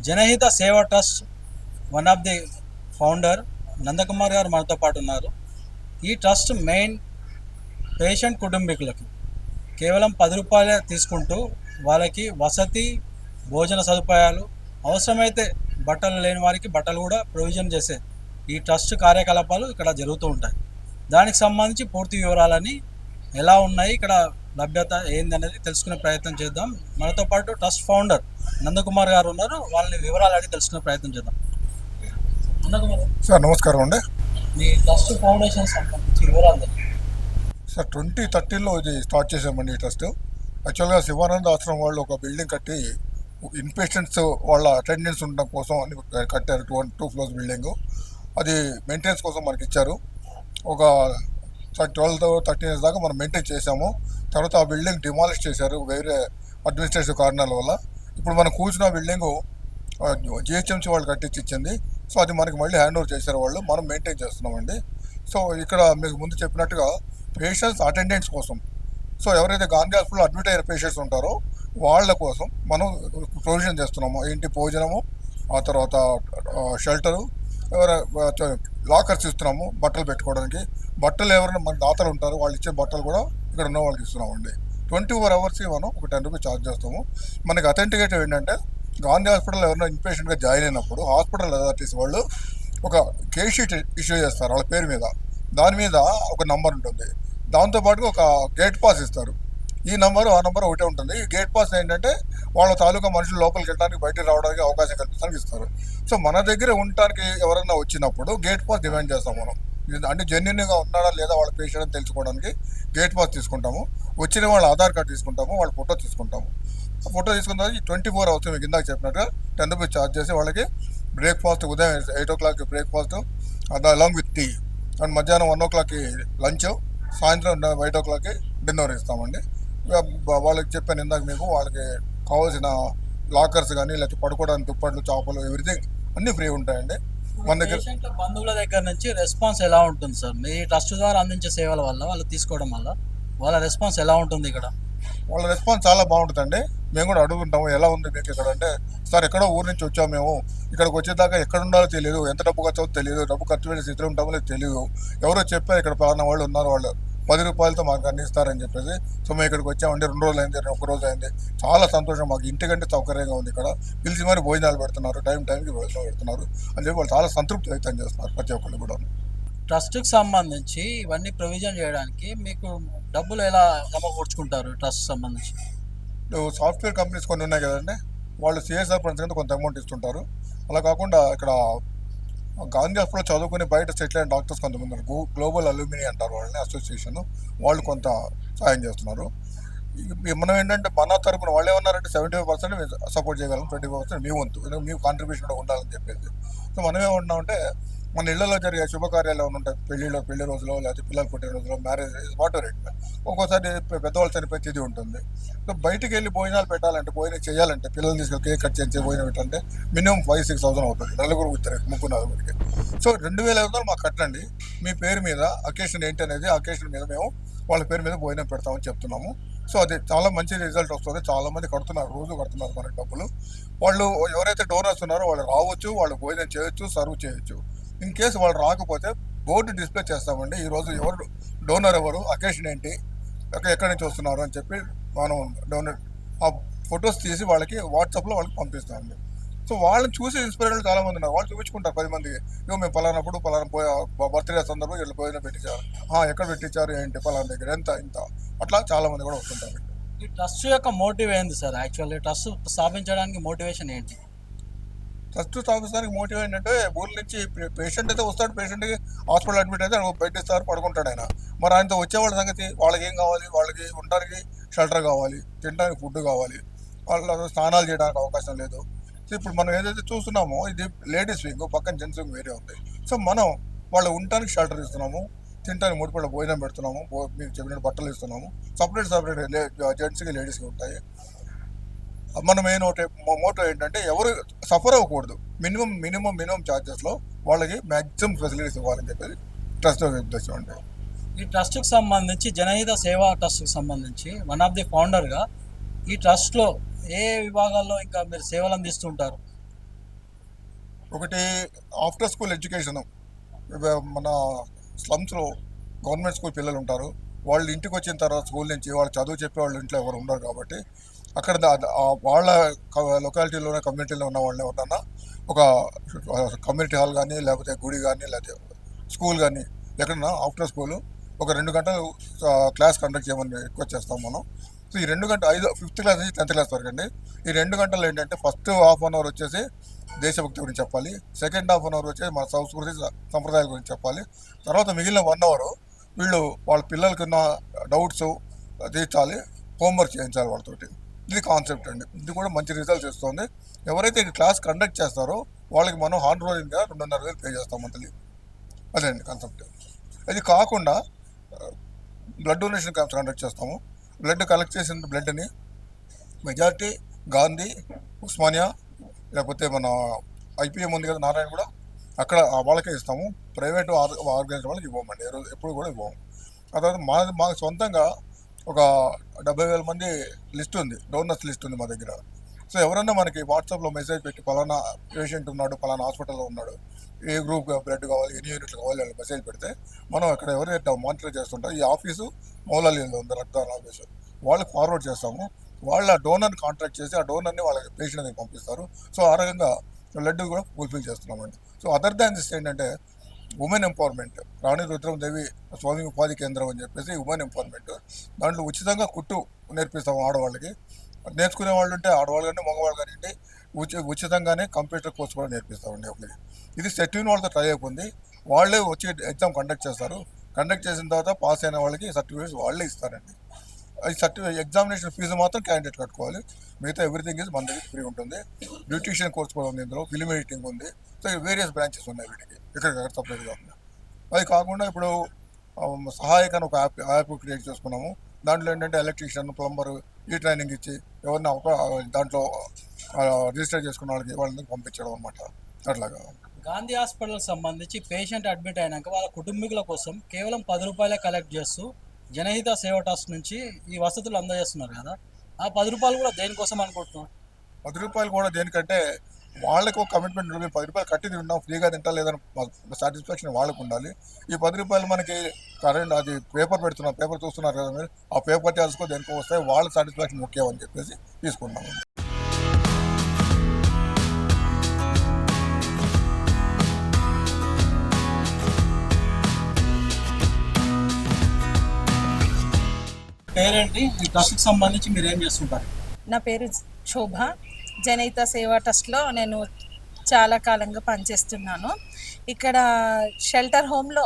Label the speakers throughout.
Speaker 1: జనహిత సేవా trust one of the founder Nandakumar గారు మనతో పాటు ఉన్నారు. ఈ ట్రస్ట్ మెయిన్ పేషెంట్ కుటుంబీకులకి కేవలం 10 రూపాయలే తీసుకుంటూ వాళ్ళకి వసతి, భోజన సదుపాయాలు, అవసరమైతే బట్టలు లేని వారికి బట్టలు కూడా ప్రొవిజన్ చేసే ఈ ట్రస్ట్ కార్యకలాపాలు ఇక్కడ జరుగుతూ ఉంటాయి. దానికి సంబంధించి పూర్తి వివరాలని ఎలా ఉన్నాయి, ఇక్కడ లభ్యత ఏందనేది తెలుసుకునే ప్రయత్నం చేద్దాం. మనతో పాటు ట్రస్ట్ ఫౌండర్ నందకుమార్ గారు ఉన్నారు. వాళ్ళని వివరాలు అడిగి తెలుసుకునే ప్రయత్నం చేద్దాం. నందకుమార్
Speaker 2: సార్ నమస్కారం అండి.
Speaker 1: మీ ట్రస్ట్ ఫౌండేషన్ సంబంధించి వివరాలు
Speaker 2: సార్ 2013లో ఇది స్టార్ట్ చేసామండి ఈ ట్రస్ట్. యాక్చువల్గా శివానంద ఆశ్రమం వాళ్ళు ఒక బిల్డింగ్ కట్టి ఇన్ పేషెంట్స్ వాళ్ళ అటెండెన్స్ ఉండడం కోసం అని కట్టారు. 2 ఫ్లోర్స్ బిల్డింగ్. అది మెయింటెనెన్స్ కోసం మనకి ఇచ్చారు. ఒక 12-13 ఇయర్స్ దాకా మనం మెయింటైన్ చేసాము. తర్వాత ఆ బిల్డింగ్ డిమాలిష్ చేశారు వేరే అడ్మినిస్ట్రేటివ్ కారణాల వల్ల. ఇప్పుడు మనం కూర్చున్న బిల్డింగు జిహెచ్ఎంసీ వాళ్ళు కట్టించి ఇచ్చింది. సో అది మనకి మళ్ళీ హ్యాండ్ ఓవర్ చేశారు వాళ్ళు. మనం మెయింటైన్ చేస్తున్నామండి. సో ఇక్కడ మీకు ముందు చెప్పినట్టుగా పేషెంట్స్ అటెండెన్స్ కోసం, సో ఎవరైతే గాంధీ హాస్పిటల్లో అడ్మిట్ అయిన పేషెంట్స్ ఉంటారో వాళ్ళ కోసం మనం ప్రొవిజన్ చేస్తున్నాము. ఏంటి, భోజనము, ఆ తర్వాత షెల్టరు, లాకర్స్ ఇస్తున్నాము బట్టలు పెట్టుకోవడానికి. బట్టలు ఎవరైనా మన దాతలు ఉంటారో వాళ్ళు ఇచ్చే బట్టలు కూడా ఇక్కడ ఉన్న వాళ్ళకి ఇస్తున్నామండి. 24 అవర్స్కి మనం ఒక 10 రూపీస్ ఛార్జ్ చేస్తాము. మనకి అథెంటికేటివ్ ఏంటంటే గాంధీ హాస్పిటల్లో ఎవరైనా ఇన్పేషెంట్గా జాయిన్ అయినప్పుడు హాస్పిటల్ అథారిటీస్ వాళ్ళు ఒక కేస్ షీట్ ఇష్యూ చేస్తారు వాళ్ళ పేరు మీద. దాని మీద ఒక నంబర్ ఉంటుంది. దాంతోపాటుగా ఒక గేట్ పాస్ ఇస్తారు. ఈ నంబరు ఆ నంబర్ ఒకటే ఉంటుంది. ఈ గేట్ పాస్ ఏంటంటే వాళ్ళ తాలూకా మనుషులు లోపలికి వెళ్ళడానికి బయటకు రావడానికి అవకాశం కల్పించడానికి ఇస్తారు. సో మన దగ్గర ఉండటానికి ఎవరైనా వచ్చినప్పుడు గేట్ పాస్ డిమాండ్ చేస్తాం మనం. అంటే జెన్యున్గా ఉన్నారా లేదా వాళ్ళ పేషెంట్ అని తెలుసుకోవడానికి గేట్ పాస్ తీసుకుంటాము. వచ్చిన వాళ్ళ ఆధార్ కార్డు తీసుకుంటాము, వాళ్ళ ఫోటో తీసుకుంటాము. ఆ ఫోటో తీసుకున్న తర్వాత 24 అవర్స్ మీకు ఇందాక చెప్పినట్టుగా 10 రూపీస్ ఛార్జ్ చేసి వాళ్ళకి బ్రేక్ఫాస్ట్, ఉదయం 8 o'clock breakfast, along with tea, and మధ్యాహ్నం 1 o'clock లంచ్, సాయంత్రం 8 o'clock డిన్నర్ ఇస్తామండి. వాళ్ళకి చెప్పాను ఇందాక మీకు, వాళ్ళకి కావాల్సిన లాకర్స్ కానీ లేకపోతే పడుకోవడానికి దుప్పట్లు, చాపలు, ఎవ్రీథింగ్ అన్నీ ఫ్రీ ఉంటాయండి మన దగ్గర.
Speaker 1: బంధువుల దగ్గర నుంచి రెస్పాన్స్ ఎలా ఉంటుంది సార్? మీ ట్రస్ట్ ద్వారా అందించే సేవల వల్ల, వాళ్ళు తీసుకోవడం వల్ల వాళ్ళ రెస్పాన్స్ ఎలా ఉంటుంది ఇక్కడ?
Speaker 2: వాళ్ళ రెస్పాన్స్ చాలా బాగుంటుందండి. మేము కూడా అడుగుతుంటాము ఎలా ఉంది మీకు ఇక్కడ అంటే, సార్ ఎక్కడో ఊరు నుంచి వచ్చాము మేము, ఇక్కడికి వచ్చేదాకా ఎక్కడ ఉండాలో తెలియదు, ఎంత డబ్బు ఖర్చు అవుతుందో తెలియదు, డబ్బు ఖర్చు పెట్టే స్థితిలో ఉంటామో లేదు తెలియదు. ఎవరో చెప్పారు ఇక్కడ పలానా వాళ్ళు ఉన్నారు, వాళ్ళు 10 రూపాయలతో మాకు అందిస్తారని చెప్పేసి. సో మేము ఇక్కడికి వచ్చామంటే 2 రోజులు అయింది, 1 రోజు అయింది. చాలా సంతోషం, మాకు ఇంటికంటే సౌకర్యంగా ఉంది. ఇక్కడ పిలిచి మరి భోజనాలు పెడుతున్నారు, టైంకి భోజనాలు పెడుతున్నారు అని చెప్పి వాళ్ళు చాలా సంతృప్తి వ్యక్తం చేస్తున్నారు ప్రతి ఒక్కళ్ళు కూడా.
Speaker 1: ట్రస్ట్కి సంబంధించి ఇవన్నీ ప్రొవిజన్ చేయడానికి మీకు డబ్బులు ఎలా సమకూర్చుకుంటారు? ట్రస్ట్ సంబంధించి
Speaker 2: సాఫ్ట్వేర్ కంపెనీస్ కొన్ని ఉన్నాయి కదండి, వాళ్ళు సిఎస్ఆర్ ఫండ్స్ కింద కొంత అమౌంట్ ఇస్తుంటారు. అలా కాకుండా ఇక్కడ గాంధీ హాస్పిటల్ చదువుకుని బయట సెటిల్ అయిన డాక్టర్స్ కొంతమంది ఉన్నారు. గ్లోబల్ అల్యూమిని అంటారు వాళ్ళని, అసోసియేషన్, వాళ్ళు కొంత సాయం చేస్తున్నారు. మనం ఏంటంటే మన తరపున వాళ్ళు ఏమన్నారంటే 75% సపోర్ట్ చేయగలం, 25% మీ వంతు, మీ కాంట్రిబ్యూషన్ కూడా ఉండాలని చెప్పేసి. సో మనం ఏమంటున్నామంటే మన ఇళ్లలో జరిగే శుభకార్యాలు ఏమైనా ఉంటాయి, పెళ్లి రోజులో లేకపోతే పిల్లలు పుట్టిన రోజులో, మ్యారేజ్, వాటర్ రేట్, ఒక్కోసారి పెద్దవాళ్ళు చనిపోయే తిథి ఉంటుంది. సో బయటికి వెళ్ళి భోజనాలు పెట్టాలంటే, భోజనం చేయాలంటే, పిల్లలు తీసుకెళ్ళి కేక్ కట్ చేసి భోజనం పెట్టాలంటే మినిమం 5,000-6,000 అవుతుంది నలుగురు, 3-4 సో 2,500 మాకు కట్టండి, మీ పేరు మీద అకేషన్ ఏంటి అనేది అకేషన్ మీద మేము వాళ్ళ పేరు మీద భోజనం పెడతామని చెప్తున్నాము. సో అది చాలా మంచి రిజల్ట్ వస్తుంది. చాలా మంది కడుతున్నారు, రోజు కడుతున్నారు మనకి డబ్బులు. వాళ్ళు ఎవరైతే డోనర్స్ ఉన్నారో వాళ్ళు రావచ్చు, వాళ్ళు భోజనం చేయొచ్చు, సర్వ్ చేయొచ్చు. ఇన్ కేసు వాళ్ళు రాకపోతే బోర్డు డిస్ప్లే చేస్తామండి. ఈరోజు ఎవరు డోనర్, ఎవరు, అకేషన్ ఏంటి, ఎక్కడి నుంచి వస్తున్నారు అని చెప్పి మనం డోనర్ ఆ ఫొటోస్ తీసి వాళ్ళకి వాట్సాప్లో వాళ్ళకి పంపిస్తామండి. సో వాళ్ళని చూసి ఇన్స్పైర్ అయిన చాలా మంది ఉన్నారు. వాళ్ళు చూపించుకుంటారు 10 మందికి, మేము పలానప్పుడు పలానా బర్త్డే సందర్భంగా వీళ్ళు భోజనం పెట్టించారు, ఎక్కడ పెట్టించారు ఏంటి, పలానా దగ్గర ఇంత అట్లా చాలా మంది కూడా వస్తుంటారు.
Speaker 1: ఈ ట్రస్ట్ యొక్క మోటివ్ ఏంది సార్? యాక్చువల్లీ ట్రస్ట్ స్థాపించడానికి మోటివేషన్ ఏంటి?
Speaker 2: ట్రస్ట్ స్థాపించడానికి మోటివ్ ఏంటంటే, ఊరి నుంచి పేషెంట్ అయితే వస్తాడు, పేషెంట్కి హాస్పిటల్ అడ్మిట్ అయితే బెడ్ ఇస్తారు, పడుకుంటాడు ఆయన. మరి ఆయనతో వచ్చేవాళ్ళ సంగతి, వాళ్ళకి ఏం కావాలి, వాళ్ళకి ఉండడానికి షెల్టర్ కావాలి, తినడానికి ఫుడ్ కావాలి, వాళ్ళ స్నానాలు చేయడానికి అవకాశం లేదు. సో ఇప్పుడు మనం ఏదైతే చూస్తున్నామో ఇది లేడీస్ వింగ్, పక్కన జెంట్స్ వింగ్ వేరే ఉంది. సో మనం వాళ్ళు ఉండటానికి షెల్టర్ ఇస్తున్నాము, తినడానికి 3 పూటల భోజనం పెడుతున్నాము, మీకు చెప్పినట్టు బట్టలు ఇస్తున్నాము. సపరేట్ జెంట్స్కి, లేడీస్కి ఉంటాయి. మన మెయిన్ మోటో ఏంటంటే ఎవరు సఫర్ అవ్వకూడదు, మినిమం ఛార్జెస్లో వాళ్ళకి మ్యాక్సిమం ఫెసిలిటీస్ ఇవ్వాలని చెప్పేసి ట్రస్ట్ ఉద్దేశం అండి.
Speaker 1: ఈ ట్రస్ట్కి సంబంధించి జనహిత సేవా ట్రస్ట్కి సంబంధించి వన్ ఆఫ్ ది ఫౌండర్గా ఈ ట్రస్ట్లో ఏ విభాగాల్లో ఇంకా మీరు సేవలు అందిస్తుంటారు?
Speaker 2: ఒకటి ఆఫ్టర్ స్కూల్ ఎడ్యుకేషను. మన స్లమ్స్‌లో గవర్నమెంట్ స్కూల్ పిల్లలు ఉంటారు. వాళ్ళు ఇంటికి వచ్చిన తర్వాత స్కూల్ నుంచి వాళ్ళు చదువు చెప్పేవాళ్ళు ఇంట్లో ఎవరు ఉండరు కాబట్టి అక్కడ వాళ్ళ లొకాలిటీలోనే కమ్యూనిటీలో ఉన్న వాళ్ళని ఎవరన్నా ఒక కమ్యూనిటీ హాల్ కానీ లేకపోతే గుడి కానీ లేకపోతే స్కూల్ కానీ ఎక్కడన్నా ఆఫ్టర్ స్కూల్ ఒక 2 గంటలు క్లాస్ కండక్ట్ చేయమని రిక్వెస్ట్ చేస్తాం మనం. సో ఈ 2 గంటలు 5th క్లాస్ నుంచి 10th క్లాస్ వరకు అండి. ఈ 2 గంటలు ఏంటంటే ఫస్ట్ హాఫ్ అన్ అవర్ వచ్చేసి దేశభక్తి గురించి చెప్పాలి. సెకండ్ హాఫ్ అన్ అవర్ వచ్చేసి మన సంస్కృతి సంప్రదాయాల గురించి చెప్పాలి. తర్వాత మిగిలిన 1 అవర్ వీళ్ళు వాళ్ళ పిల్లలకి ఉన్న డౌట్స్ తీర్చాలి, హోంవర్క్ చేయించాలి వాళ్ళతోటి. ఇది కాన్సెప్ట్ అండి. ఇది కూడా మంచి రిజల్ట్స్ ఇస్తుంది. ఎవరైతే ఈ క్లాస్ కండక్ట్ చేస్తారో వాళ్ళకి మనం హానరోరింగ్గా 2,500 పే చేస్తాం మంత్లీ. అదే అండి కాన్సెప్ట్. ఇది కాకుండా బ్లడ్ డొనేషన్ క్యాంప్స్ కండక్ట్ చేస్తాము. బ్లడ్ కలెక్ట్ చేసిన బ్లడ్ని మెజారిటీ గాంధీ, ఉస్మానియా లేకపోతే మన ఐపీఎం ఉంది కదా నారాయణ కూడా, అక్కడ వాళ్ళకే ఇస్తాము. ప్రైవేట్ ఆర్గనైజేషన్ వాళ్ళకి ఇవ్వమండి, ఎప్పుడు కూడా ఇవ్వము. ఆ తర్వాత మాకు సొంతంగా ఒక 70,000 మంది లిస్ట్ ఉంది, డోనర్స్ లిస్ట్ ఉంది మా దగ్గర. సో ఎవరన్నా మనకి వాట్సాప్లో మెసేజ్ పెట్టి పలానా పేషెంట్ ఉన్నాడు, పలానా హాస్పిటల్లో ఉన్నాడు, ఏ గ్రూప్ బ్లడ్ కావాలి, ఎన్ని యూనిట్లు కావాలి వాళ్ళు మెసేజ్ పెడితే మనం అక్కడ ఎవరైతే మానిటర్ చేస్తుంటారో ఈ ఆఫీసు మౌలాలీలో ఉంది, రక్తదాన ఆఫీసు, వాళ్ళకి ఫార్వర్డ్ చేస్తాము. వాళ్ళ డోనర్ని కాంటాక్ట్ చేసి ఆ డోనర్ని వాళ్ళ పేషెంట్ దగ్గరికి పంపిస్తారు. సో ఆ రకంగా బ్లడ్ కూడా ఫుల్ఫిల్ చేస్తున్నామండి. సో అదర్ దాన్ దిస్ ఏంటంటే ఉమెన్ ఎంపవర్మెంట్, రాణి రుద్రమదేవి స్వామి ఉపాధి కేంద్రం అని చెప్పేసి ఉమెన్ ఎంపవర్మెంట్. దాంట్లో ఉచితంగా కుట్టు నేర్పిస్తాము ఆడవాళ్ళకి. నేర్చుకునే వాళ్ళు ఉంటే ఆడవాళ్ళు కానీ మగవాళ్ళు కానీ ఉచితంగానే కంప్యూటర్ కోర్స్ కూడా నేర్పిస్తామండి ఒకరికి. ఇది సెట్యూన్ వాళ్ళతో ట్రై అయిపోయింది. వాళ్ళే వచ్చి ఎగ్జామ్ కండక్ట్ చేస్తారు. కండక్ట్ చేసిన తర్వాత పాస్ అయిన వాళ్ళకి సర్టిఫికేట్స్ వాళ్ళే ఇస్తారండి. అది ఎగ్జామినేషన్ ఫీజు మాత్రం క్యాండిడేట్ కట్టుకోవాలి. మిగతా ఎవ్రీథింగ్ ఇస్ మన దగ్గర ఫ్రీ ఉంటుంది. బ్యూటిషియన్ కోర్స్ కూడా ఉంది, ఇందులో ఫిల్మ్ ఎడిటింగ్ ఉంది. సో వేరియస్ బ్రాంచెస్ ఉన్నాయి వీటికి, ఇక్కడ సపరేట్ కాకుండా. అది కాకుండా ఇప్పుడు సహాయక అని ఒక యాప్ క్రియేట్ చేసుకున్నాము. దాంట్లో ఏంటంటే ఎలక్ట్రీషియన్, ప్లంబర్ ఈ ట్రైనింగ్ ఇచ్చి ఎవరిని దాంట్లో రిజిస్టర్ చేసుకున్న వాళ్ళని పంపించడం అనమాట. అట్లాగా
Speaker 1: గాంధీ హాస్పిటల్కి సంబంధించి పేషెంట్ అడ్మిట్ అయినాక వాళ్ళ కుటుంబీకుల కోసం కేవలం 10 రూపాయలే కలెక్ట్ చేస్తూ జనహిత సేవ ట్రస్ట్ నుంచి ఈ వసతులు అందజేస్తున్నారు కదా, ఆ 10 రూపాయలు కూడా దేనికోసం అనుకుంటున్నాం?
Speaker 2: 10 రూపాయలు కూడా దేనికంటే వాళ్ళకి ఒక కమిట్మెంట్ ఉంటుంది. 10 రూపాయలు కట్టి తింటాం, ఫ్రీగా తింటా లేదని సాటిస్ఫాక్షన్ వాళ్ళకు ఉండాలి. ఈ 10 రూపాయలు మనకి కరెంట్ అది పేపర్ పెడుతున్నారు, పేపర్ చూస్తున్నారు కదా మీరు, ఆ పేపర్ చార్జ్కో దేనికో వస్తాయి, వాళ్ళ సాటిస్ఫాక్షన్ ముఖ్యం అని చెప్పేసి తీసుకున్నాము.
Speaker 1: పేరేంటి? ఈ ట్రస్ట్కి సంబంధించి మీరు ఏం చేస్తుంటారు?
Speaker 3: నా పేరు శోభ. జనహిత సేవా ట్రస్ట్లో నేను చాలా కాలంగా పనిచేస్తున్నాను. ఇక్కడ షెల్టర్ హోమ్లో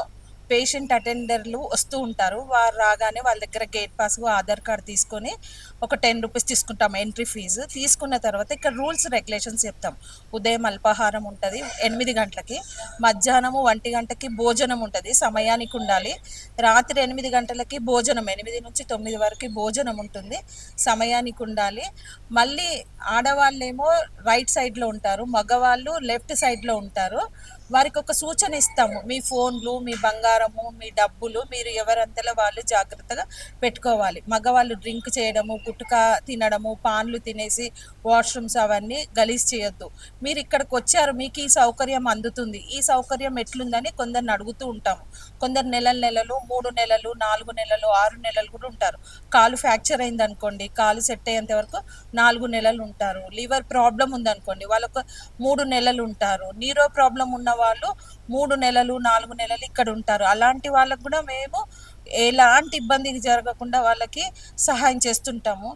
Speaker 3: పేషెంట్ అటెండర్లు వస్తూ ఉంటారు. వారు రాగానే వాళ్ళ దగ్గర గేట్ పాస్, ఆధార్ కార్డు తీసుకొని ఒక 10 రూపీస్ తీసుకుంటాం ఎంట్రీ ఫీజు. తీసుకున్న తర్వాత ఇక్కడ రూల్స్ రెగ్యులేషన్స్ చెప్తాం. ఉదయం అల్పాహారం ఉంటుంది 8 గంటలకి, మధ్యాహ్నము 1 గంటకి భోజనం ఉంటుంది, సమయానికి ఉండాలి. రాత్రి 8 గంటలకి భోజనం, 8 నుంచి 9 వరకు భోజనం ఉంటుంది, సమయానికి ఉండాలి. మళ్ళీ ఆడవాళ్ళేమో రైట్ సైడ్లో ఉంటారు, మగవాళ్ళు లెఫ్ట్ సైడ్లో ఉంటారు. వారికి ఒక సూచన ఇస్తాము, మీ ఫోన్లు, మీ బంగారము, మీ డబ్బులు మీరు ఎవరంతలో వాళ్ళు జాగ్రత్తగా పెట్టుకోవాలి. మగవాళ్ళు డ్రింక్ చేయడము, గుట్కా తినడము, పాన్లు తినేసి వాష్రూమ్స్ అవన్నీ గలీజ్ చేయొద్దు. మీరు ఇక్కడికి వచ్చారు, మీకు ఈ సౌకర్యం అందుతుంది, ఈ సౌకర్యం ఎట్లుందని కొందరిని అడుగుతూ ఉంటాము. కొందరు నెలలు 3 నెలలు 4 నెలలు 6 నెలలు కూడా ఉంటారు. కాలు ఫ్రాక్చర్ అయింది అనుకోండి, కాలు సెట్ అయ్యేంత వరకు 4 నెలలు ఉంటారు. లివర్ ప్రాబ్లం ఉందనుకోండి వాళ్ళకు 3 నెలలు ఉంటారు. నీరో ప్రాబ్లం ఉన్న వాళ్ళు 3 నెలలు 4 నెలలు ఇక్కడ ఉంటారు. అలాంటి వాళ్ళకు కూడా మేము ఎలాంటి ఇబ్బంది జరగకుండా వాళ్ళకి సహాయం చేస్తుంటాము.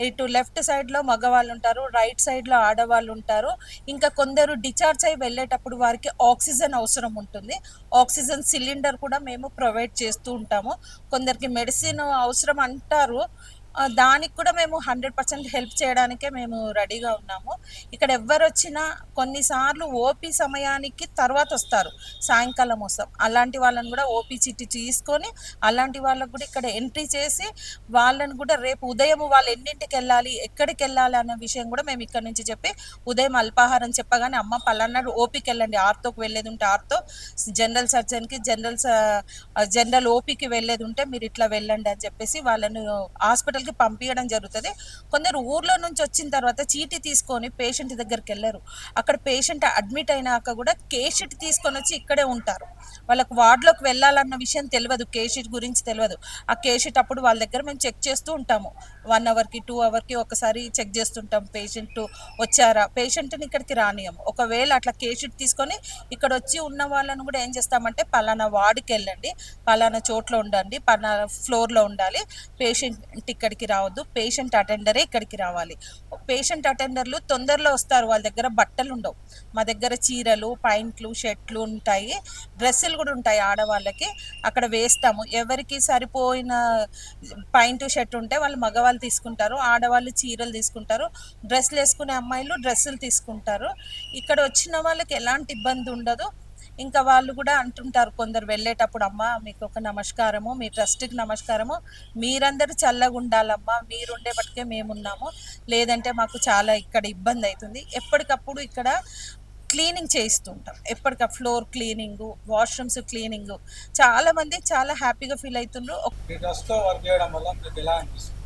Speaker 3: ఇటు లెఫ్ట్ సైడ్లో మగవాళ్ళు ఉంటారు, రైట్ సైడ్లో ఆడవాళ్ళు ఉంటారు. ఇంకా కొందరు డిశ్చార్జ్ అయి వెళ్ళేటప్పుడు వారికి ఆక్సిజన్ అవసరం ఉంటుంది. ఆక్సిజన్ సిలిండర్ కూడా మేము ప్రొవైడ్ చేస్తూ ఉంటాము. కొందరికి మెడిసిన్ అవసరం అంటారు, దానికి కూడా మేము 100% హెల్ప్ చేయడానికే మేము రెడీగా ఉన్నాము. ఇక్కడ ఎవ్వరు వచ్చినా కొన్నిసార్లు ఓపీ సమయానికి తర్వాత వస్తారు, సాయంకాలం వస్తాం. అలాంటి వాళ్ళని కూడా ఓపీ చిట్టి తీసుకొని అలాంటి వాళ్ళకు కూడా ఇక్కడ ఎంట్రీ చేసి వాళ్ళని కూడా రేపు ఉదయం వాళ్ళు ఎన్నింటికి వెళ్ళాలి, ఎక్కడికి వెళ్ళాలి అన్న విషయం కూడా మేము ఇక్కడ నుంచి చెప్పి ఉదయం అల్పాహారం చెప్పగానే అమ్మ పలానా ఓపీకి వెళ్ళండి, ఆర్తోకి వెళ్ళేది ఉంటే ఆర్తో, జనరల్ సర్జన్కి జనరల్ ఓపీకి వెళ్ళేది ఉంటే మీరు ఇట్లా వెళ్ళండి అని చెప్పేసి వాళ్ళని హాస్పిటల్ హాస్పిటల్కి పంపించడం జరుగుతుంది. కొందరు ఊర్లో నుంచి వచ్చిన తర్వాత చీటీ తీసుకొని పేషెంట్ దగ్గరికి వెళ్ళరు. అక్కడ పేషెంట్ అడ్మిట్ అయినాక కూడా కేస్ షీట్ తీసుకొని వచ్చి ఇక్కడే ఉంటారు. వాళ్ళకు వార్డులోకి వెళ్ళాలన్న విషయం తెలియదు, కేస్ షీట్ గురించి తెలియదు. ఆ కేస్ షీట్ అప్పుడు వాళ్ళ దగ్గర మేము చెక్ చేస్తూ ఉంటాము. 1 అవర్కి 2 అవర్కి ఒకసారి చెక్ చేస్తుంటాం పేషెంట్ వచ్చారా. పేషెంట్ని ఇక్కడికి రానియము. ఒకవేళ అట్లా కేస్ షీట్ తీసుకొని ఇక్కడ వచ్చి ఉన్న వాళ్ళను కూడా ఏం చేస్తామంటే పలానా వార్డుకి వెళ్ళండి, పలానా చోట్ల ఉండండి, పలానా ఫ్లోర్లో ఉండాలి, పేషెంట్ ఇక్కడికి రావద్దు, పేషెంట్ అటెండరే ఇక్కడికి రావాలి. పేషెంట్ అటెండర్లు తొందరలో వస్తారు, వాళ్ళ దగ్గర బట్టలు ఉండవు. మా దగ్గర చీరలు, పాయింట్లు, షర్ట్లు ఉంటాయి, డ్రెస్సులు కూడా ఉంటాయి ఆడవాళ్ళకి. అక్కడ వేస్తాము. ఎవరికి సరిపోయిన పాయింట్ షర్ట్ ఉంటే వాళ్ళు మగవాళ్ళు తీసుకుంటారు, ఆడవాళ్ళు చీరలు తీసుకుంటారు, డ్రెస్సులు వేసుకునే అమ్మాయిలు డ్రెస్సులు తీసుకుంటారు. ఇక్కడ వచ్చిన వాళ్ళకి ఎలాంటి ఇబ్బంది ఉండదు. ఇంకా వాళ్ళు కూడా అంటుంటారు కొందరు వెళ్ళేటప్పుడు, అమ్మ మీకు ఒక నమస్కారము, మీ ట్రస్ట్కి నమస్కారము, మీరందరూ చల్లగా ఉండాలమ్మా, మీరుండే బట్టికే మేమున్నాము, లేదంటే మాకు చాలా ఇక్కడ ఇబ్బంది అవుతుంది. ఎప్పటికప్పుడు ఇక్కడ క్లీనింగ్ చేయిస్తుంటాం, ఎప్పటికప్పుడు ఫ్లోర్ క్లీనింగు, వాష్రూమ్స్ క్లీనింగు. చాలామంది చాలా హ్యాపీగా ఫీల్ అవుతుండ్రు.
Speaker 1: ఈ ట్రస్ట్లో వర్క్ చేయడం వల్ల మీకు ఎలా అనిపిస్తుంది?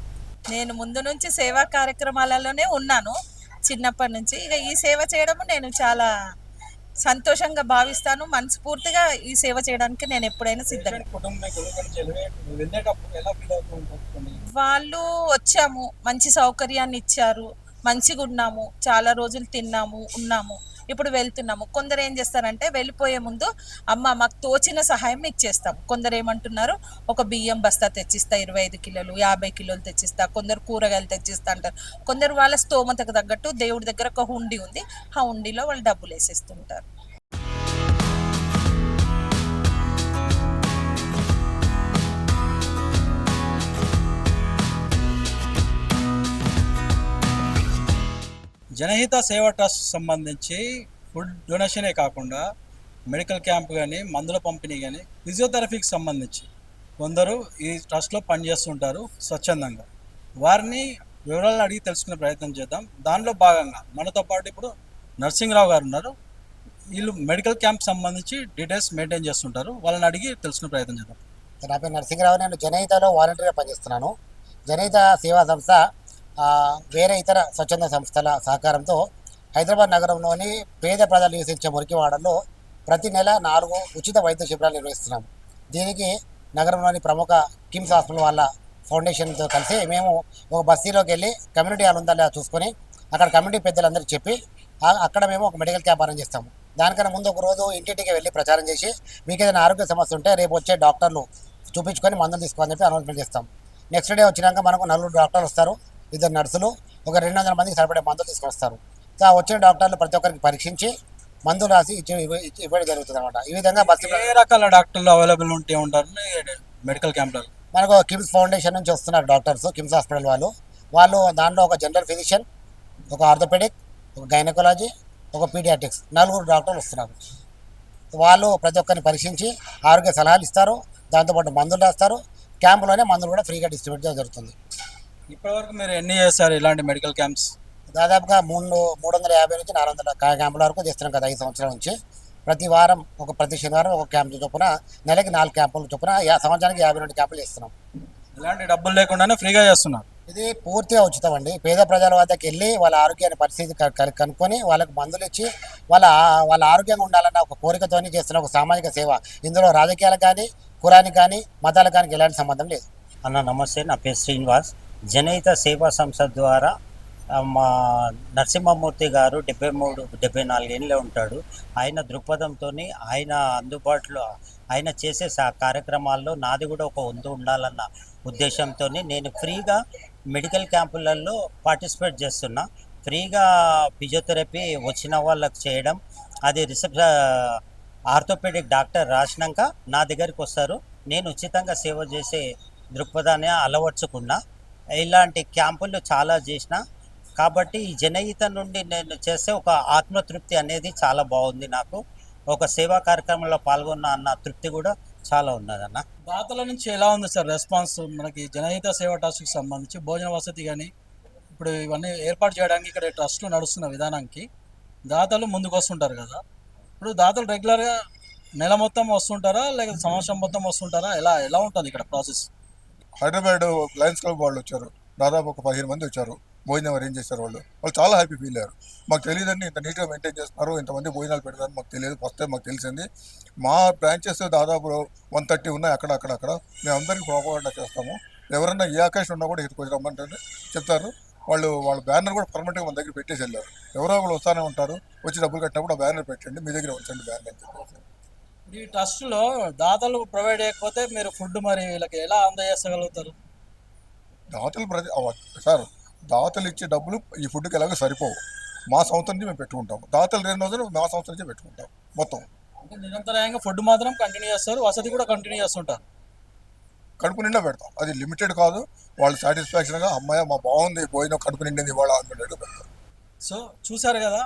Speaker 3: నేను ముందు నుంచి సేవా కార్యక్రమాలలోనే ఉన్నాను చిన్నప్పటి నుంచి. ఇక ఈ సేవ చేయడము నేను చాలా సంతోషంగా భావిస్తాను. మనస్ఫూర్తిగా ఈ సేవ చేయడానికి నేను ఎప్పుడైనా సిద్ధంగా.
Speaker 1: పేషెంట్ కుటుంబీకులు కొంచెం వెళ్ళేటప్పుడు ఎలా ఫీల్ అవుతూ ఉంటారు?
Speaker 3: వాళ్ళు వచ్చాము, మంచి సౌకర్యాన్ని ఇచ్చారు, మంచిగా ఉన్నాము, చాలా రోజులు తిన్నాము, ఉన్నాము, ఇప్పుడు వెళ్తున్నాము. కొందరు ఏం చేస్తారంటే వెళ్ళిపోయే ముందు, అమ్మ మాకు తోచిన సహాయం మీకు చేస్తాం. కొందరు ఏమంటున్నారు, ఒక బియ్యం బస్తా తెచ్చిస్తా, 25 కిలోలు 50 కిలోలు తెచ్చిస్తా, కొందరు కూరగాయలు తెచ్చిస్తా అంటారు. కొందరు వాళ్ళ స్తోమతకు తగ్గట్టు దేవుడి దగ్గర ఒక హుండీ ఉంది, ఆ హుండీలో వాళ్ళు డబ్బులు వేసేస్తుంటారు.
Speaker 1: జనహిత సేవా ట్రస్ట్ సంబంధించి ఫుడ్ డొనేషనే కాకుండా మెడికల్ క్యాంప్ కానీ, మందుల పంపిణీ కానీ, ఫిజియోథెరపీకి సంబంధించి కొందరు ఈ ట్రస్ట్లో పనిచేస్తుంటారు స్వచ్ఛందంగా. వారిని వివరాలను అడిగి తెలుసుకునే ప్రయత్నం చేద్దాం. దానిలో భాగంగా మనతో పాటు ఇప్పుడు నరసింహరావు గారు ఉన్నారు. వీళ్ళు మెడికల్ క్యాంప్ సంబంధించి డీటెయిల్స్ మెయింటైన్ చేస్తుంటారు. వాళ్ళని అడిగి తెలుసుకునే ప్రయత్నం చేద్దాం.
Speaker 4: నా పేరు నరసింహరావు. నేను జనహితలో వాలంటీర్గా పనిచేస్తున్నాను. జనహిత సేవా సంస్థ వేరే ఇతర స్వచ్ఛంద సంస్థల సహకారంతో హైదరాబాద్ నగరంలోని పేద ప్రజలు నివసించే మురికివాడల్లో ప్రతి నెల 4 ఉచిత వైద్య శిబిరాలు నిర్వహిస్తున్నాము. దీనికి నగరంలోని ప్రముఖ కిమ్స్ హాస్పిటల్ వాళ్ళ ఫౌండేషన్తో కలిసి మేము ఒక బస్తీలోకి వెళ్ళి కమ్యూనిటీ హాల్ ఉందా చూసుకొని అక్కడ కమ్యూనిటీ పెద్దలందరికీ చెప్పి అక్కడ మేము ఒక మెడికల్ క్యాంప్ అరేంజ్ చేస్తాము. దానికన్నా ముందు ఒక రోజు ఇంటింటికి వెళ్ళి ప్రచారం చేసి మీకు ఏదైనా ఆరోగ్య సమస్య ఉంటే రేపు వచ్చే డాక్టర్లు చూపించుకొని మందులు తీసుకోవాలని చెప్పి అనౌన్స్మెంట్ చేస్తాం. నెక్స్ట్ డే వచ్చినాక మనకు 4 డాక్టర్లు వస్తారు, 2 నర్సులు, ఒక 200 మందికి సరిపడే మందులు తీసుకొని వస్తారు. సో ఆ వచ్చిన డాక్టర్లు ప్రతి ఒక్కరికి పరీక్షించి మందులు రాసి ఇవ్వడం జరుగుతుంది అనమాట. ఈ విధంగా
Speaker 1: ఏ రకాల డాక్టర్లు అవైలబుల్ ఉంటే ఉంటారు మెడికల్ క్యాంప్లో?
Speaker 4: మనకు కిమ్స్ ఫౌండేషన్ నుంచి వస్తున్నారు డాక్టర్స్, కిమ్స్ హాస్పిటల్ వాళ్ళు దాంట్లో ఒక జనరల్ ఫిజిషియన్, ఒక ఆర్థోపెడిక్, ఒక గైనకాలజీ, ఒక పీడియాట్రిక్స్ 4 డాక్టర్లు వస్తున్నారు. వాళ్ళు ప్రతి ఒక్కరిని పరీక్షించి ఆరోగ్య సలహాలు ఇస్తారు, దాంతోపాటు మందులు రాస్తారు. క్యాంపులోనే మందులు కూడా ఫ్రీగా డిస్ట్రిబ్యూట్ చేయడం జరుగుతుంది.
Speaker 1: ఇప్పటివరకు మీరు ఎన్ని చేస్తారు ఇలాంటి మెడికల్ క్యాంప్స్?
Speaker 4: దాదాపుగా 350 నుంచి 400 క్యాంపుల వరకు చేస్తున్నాం కదా 5 సంవత్సరాల నుంచి. ప్రతి వారం ప్రతి శనివారం ఒక క్యాంపు చొప్పున, నెలకి 4 క్యాంపులు చొప్పున సంవత్సరానికి 52 క్యాంపులు చేస్తున్నాం.
Speaker 1: ఎలాంటి డబ్బులు లేకుండానే ఫ్రీగా చేస్తున్నారు.
Speaker 4: ఇది పూర్తిగా ఉచితం అండి. పేద ప్రజల వద్దకు వెళ్ళి వాళ్ళ ఆరోగ్యాన్ని పరిస్థితి కనుక్కొని వాళ్ళకు మందులు ఇచ్చి వాళ్ళ ఆరోగ్యంగా ఉండాలన్న ఒక కోరికతోని చేస్తున్న ఒక సామాజిక సేవ. ఇందులో రాజకీయాలకు కానీ, కులానికి కానీ, మతాలకు కానీ ఎలాంటి సంబంధం లేదు.
Speaker 5: అన్న నమస్తే, నా పేరు శ్రీనివాస్. జనహిత సేవా సంస్థ ద్వారా మా నరసింహమూర్తి గారు 73-74 ఏళ్ళే ఉంటాడు. ఆయన దృక్పథంతో ఆయన అందుబాటులో ఆయన చేసే కార్యక్రమాల్లో నాది కూడా ఒక వంతు ఉండాలన్న ఉద్దేశంతో నేను ఫ్రీగా మెడికల్ క్యాంపులలో పార్టిసిపేట్ చేస్తున్నా. ఫ్రీగా ఫిజియోథెరపీ వచ్చిన వాళ్ళకి చేయడం, అది ఆర్థోపెడిక్ డాక్టర్ రాసినాక నా దగ్గరికి వస్తారు. నేను ఉచితంగా సేవ చేసే దృక్పథాన్ని అలవర్చుకున్నా. ఇలాంటి క్యాంపులు చాలా చేసిన కాబట్టి ఈ జనహిత నుండి నేను చేసే ఒక ఆత్మతృప్తి అనేది చాలా బాగుంది. నాకు ఒక సేవా కార్యక్రమంలో పాల్గొన్న అన్న తృప్తి కూడా చాలా ఉన్నదన్న.
Speaker 1: దాతల నుంచి ఎలా ఉంది సార్ రెస్పాన్స్? మనకి జనహిత సేవా ట్రస్ట్కి సంబంధించి భోజన వసతి కానీ ఇప్పుడు ఇవన్నీ ఏర్పాటు చేయడానికి ఇక్కడ ట్రస్ట్లు నడుస్తున్న విధానానికి దాతలు ముందుకు వస్తుంటారు కదా. ఇప్పుడు దాతలు రెగ్యులర్గా నెల మొత్తం వస్తుంటారా, లేకపోతే సంవత్సరం మొత్తం వస్తుంటారా? ఎలా ఉంటుంది ఇక్కడ ప్రాసెస్?
Speaker 2: హైదరాబాద్ లయన్స్ క్లబ్ వాళ్ళు వచ్చారు, దాదాపు ఒక 15 మంది వచ్చారు. భోజనం అరేంజ్ చేశారు వాళ్ళు. వాళ్ళు చాలా హ్యాపీ ఫీల్ అయ్యారు. మాకు తెలియదండి ఇంత నీట్గా మెయింటైన్ చేస్తున్నారు, ఇంతమంది భోజనాలు పెడతారని మాకు తెలియదు. ఫస్ట్ టైం మాకు తెలిసింది. మా బ్రాంచెస్ దాదాపు 130 ఉన్నాయి అక్కడ. మేము అందరికీ ప్రోపగండా చేస్తాము. ఎవరన్నా ఏ ఆకాశం ఉన్నా కూడా ఇక్కడికి వచ్చి రమ్మంటే చెప్తారు. వాళ్ళ బ్యానర్ కూడా పర్మనెంట్గా మన దగ్గర పెట్టేసి వెళ్ళారు. ఎవరో ఒకరు వస్తానే ఉంటారు. వచ్చి డబ్బులు కట్టినప్పుడు ఆ బ్యానర్ పెట్టండి, మీ దగ్గర ఉంచండి బ్యానర్ అని చెప్పేసి.
Speaker 1: ఈ ట్రస్ట్లో దాతలు ప్రొవైడ్ చేయకపోతే మీరు ఫుడ్ మరి వీళ్ళకి ఎలా అందజేయగలుగుతారు?
Speaker 2: సార్ దాతలు ఇచ్చే డబ్బులు ఈ ఫుడ్కి ఎలాగో సరిపోవు. మా సంస్థ నుంచి మేము పెట్టుకుంటాము. దాతలు 2 రోజులు మా సంస్థ నుంచే పెట్టుకుంటాం మొత్తం.
Speaker 1: అంటే నిరంతరాయంగా ఫుడ్ మాత్రం కంటిన్యూ చేస్తారు, వసతి కూడా కంటిన్యూ చేస్తుంటారు.
Speaker 2: కడుపు నిండా పెడతాం. అది లిమిటెడ్ కాదు. వాళ్ళు సాటిస్ఫాక్షన్గా అమ్మాయి మా బాగుంది భోజనం కడుపు నిండింది ఇవాళ అనుకునేట్టు పెడతారు.
Speaker 1: సో చూశారు కదా,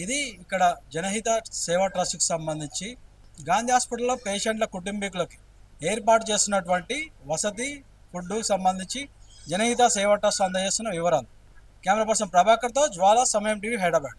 Speaker 1: ఇది ఇక్కడ జనహిత సేవా ట్రస్ట్కి సంబంధించి గాంధీ హాస్పిటల్లో పేషెంట్ల కుటుంబీకులకి ఏర్పాటు చేస్తున్నటువంటి వసతి ఫుడ్కు సంబంధించి జనహిత సేవా ట్రస్ట్ అందజేస్తున్న వివరాలు. కెమెరా పర్సన్ ప్రభాకర్తో జ్వాల, సమయం టీవీ, హైదరాబాద్.